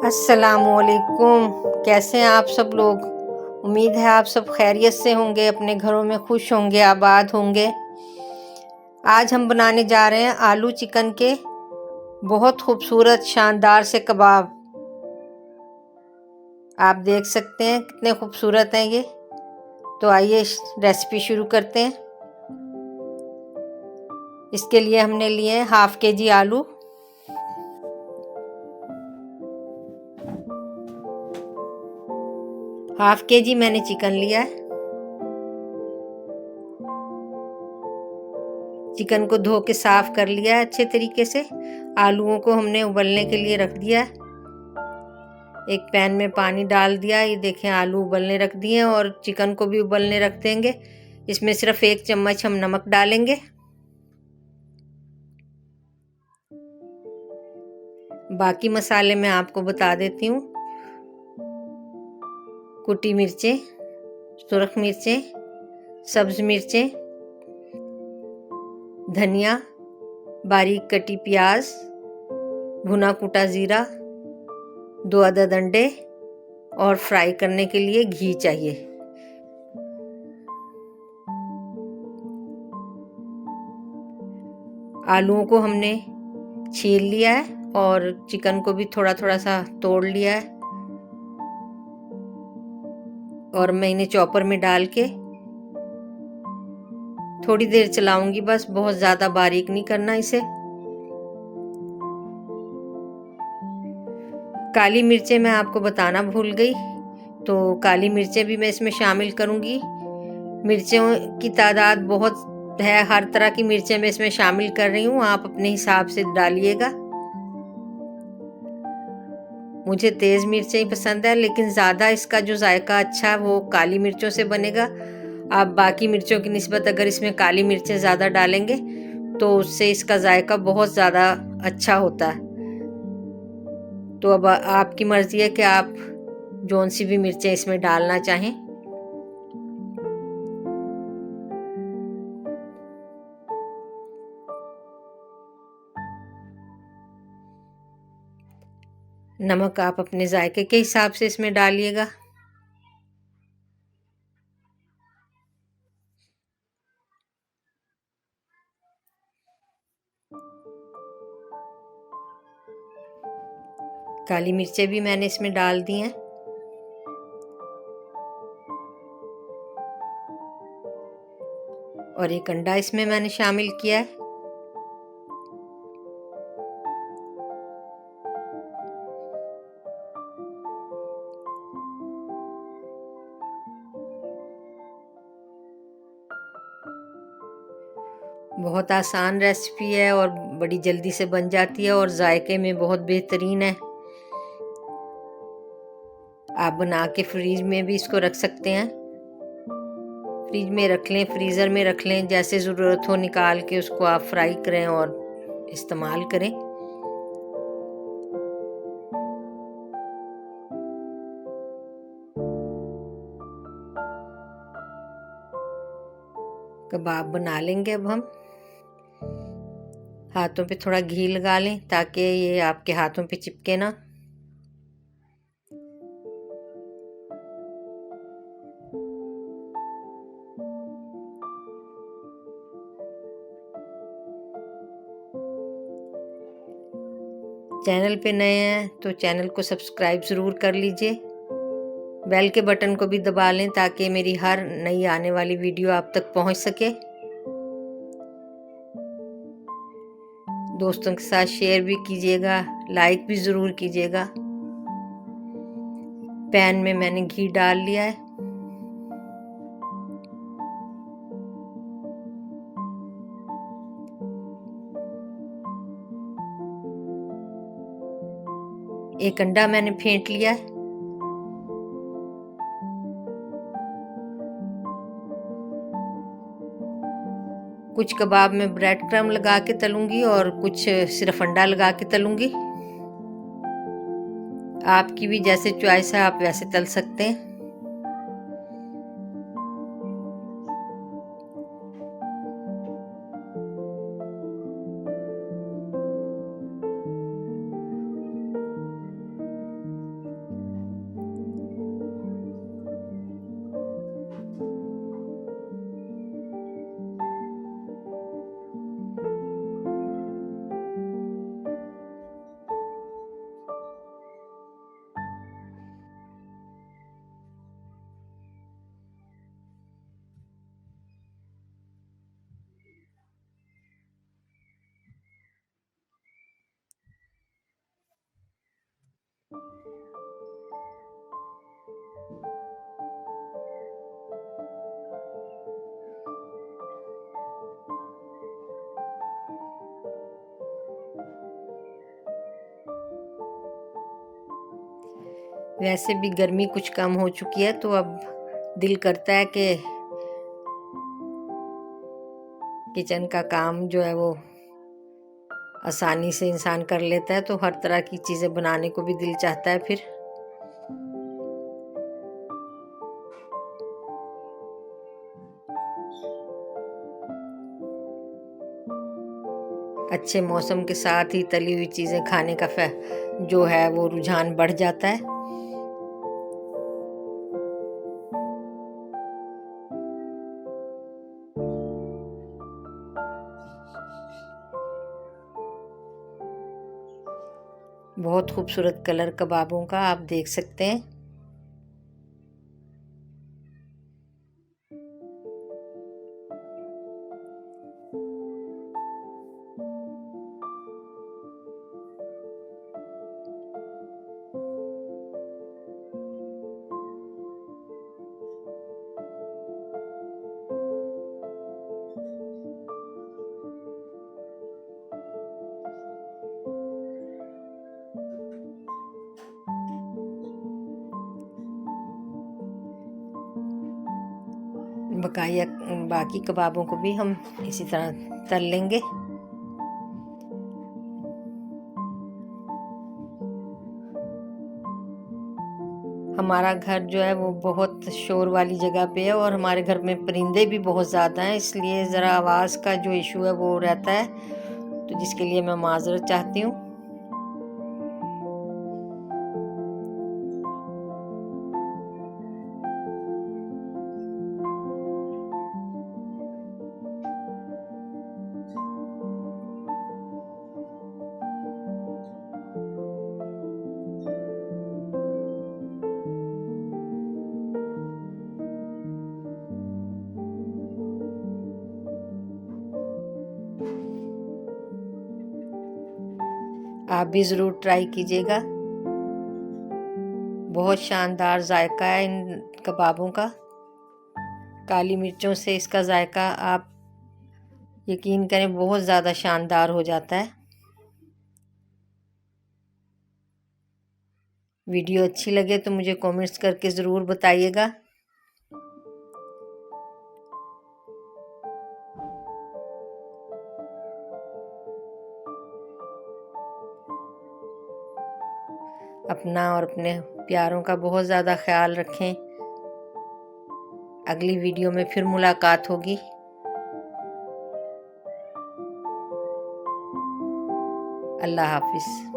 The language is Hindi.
अस्सलामुअलैकुम। कैसे हैं आप सब लोग? उम्मीद है आप सब खैरियत से होंगे, अपने घरों में खुश होंगे, आबाद होंगे। आज हम बनाने जा रहे हैं आलू चिकन के बहुत खूबसूरत शानदार से कबाब। आप देख सकते हैं कितने खूबसूरत हैं ये। तो आइए रेसिपी शुरू करते हैं। इसके लिए हमने लिए हाफ केजी आलू, हाफ केजी मैंने चिकन लिया है। चिकन को धो के साफ कर लिया है अच्छे तरीके से। आलूओं को हमने उबलने के लिए रख दिया है। एक पैन में पानी डाल दिया। ये देखें आलू उबलने रख दिए और चिकन को भी उबलने रख देंगे। इसमें सिर्फ 1 चम्मच हम नमक डालेंगे। बाकी मसाले मैं आपको बता देती हूँ। कुटी मिर्चें, सुरख मिर्चें, सब्ज मिर्चें, धनिया, बारीक कटी प्याज, भुना कुटा जीरा, 2 अदद अंडे और फ्राई करने के लिए घी चाहिए। आलूओं को हमने छील लिया है और चिकन को भी थोड़ा थोड़ा सा तोड़ लिया है और मैं इन्हें चॉपर में डाल के थोड़ी देर चलाऊंगी बस, बहुत ज़्यादा बारीक नहीं करना इसे। काली मिर्चें मैं आपको बताना भूल गई, तो काली मिर्चें भी मैं इसमें शामिल करूंगी। मिर्चों की तादाद बहुत है, हर तरह की मिर्चें मैं इसमें शामिल कर रही हूँ, आप अपने हिसाब से डालिएगा। मुझे तेज़ मिर्चें ही पसंद है, लेकिन ज़्यादा इसका जो जायका अच्छा वो काली मिर्चों से बनेगा। आप बाकी मिर्चों की निस्बत अगर इसमें काली मिर्चें ज़्यादा डालेंगे तो उससे इसका जायका बहुत ज़्यादा अच्छा होता है। तो अब आपकी मर्ज़ी है कि आप जौन सी भी मिर्चें इसमें डालना चाहें। नमक आप अपने जायके के हिसाब से इसमें डालिएगा। काली मिर्चें भी मैंने इसमें डाल दी हैं। और एक अंडा इसमें मैंने शामिल किया है। बहुत आसान रेसिपी है और बड़ी जल्दी से बन जाती है और जायके में बहुत बेहतरीन है। आप बना के फ्रीज में भी इसको रख सकते हैं। फ्रिज में रख लें, फ्रीज़र में रख लें, जैसे ज़रूरत हो निकाल के उसको आप फ्राई करें और इस्तेमाल करें। कबाब बना लेंगे अब हम। हाथों पे थोड़ा घी लगा लें ताकि ये आपके हाथों पे चिपके ना। चैनल पे नए हैं तो चैनल को सब्सक्राइब ज़रूर कर लीजिए। बेल के बटन को भी दबा लें ताकि मेरी हर नई आने वाली वीडियो आप तक पहुंच सके। दोस्तों के साथ शेयर भी कीजिएगा, लाइक भी ज़रूर कीजिएगा। पैन में मैंने घी डाल लिया है। एक अंडा मैंने फेंट लिया है। कुछ कबाब में ब्रेड क्रम्ब लगा के तलूंगी और कुछ सिर्फ अंडा लगा के तलूंगी। आपकी भी जैसे चॉइस है आप वैसे तल सकते हैं। वैसे भी गर्मी कुछ कम हो चुकी है, तो अब दिल करता है कि किचन का काम जो है वो आसानी से इंसान कर लेता है, तो हर तरह की चीज़ें बनाने को भी दिल चाहता है। फिर अच्छे मौसम के साथ ही तली हुई चीज़ें खाने का जो है वो रुझान बढ़ जाता है। बहुत खूबसूरत कलर कबाबों का आप देख सकते हैं। बकाया बाकी कबाबों को भी हम इसी तरह तल लेंगे। हमारा घर जो है वो बहुत शोर वाली जगह पे है और हमारे घर में परिंदे भी बहुत ज़्यादा हैं, इसलिए ज़रा आवाज़ का जो इशू है वो रहता है, तो जिसके लिए मैं माज़रत चाहती हूँ। आप भी ज़रूर ट्राई कीजिएगा। बहुत शानदार जायका है इन कबाबों का। काली मिर्चों से इसका जायका आप यकीन करें बहुत ज़्यादा शानदार हो जाता है। वीडियो अच्छी लगे तो मुझे कमेंट्स करके ज़रूर बताइएगा। अपना और अपने प्यारों का बहुत ज़्यादा ख्याल रखें। अगली वीडियो में फिर मुलाकात होगी। अल्लाह हाफिज़।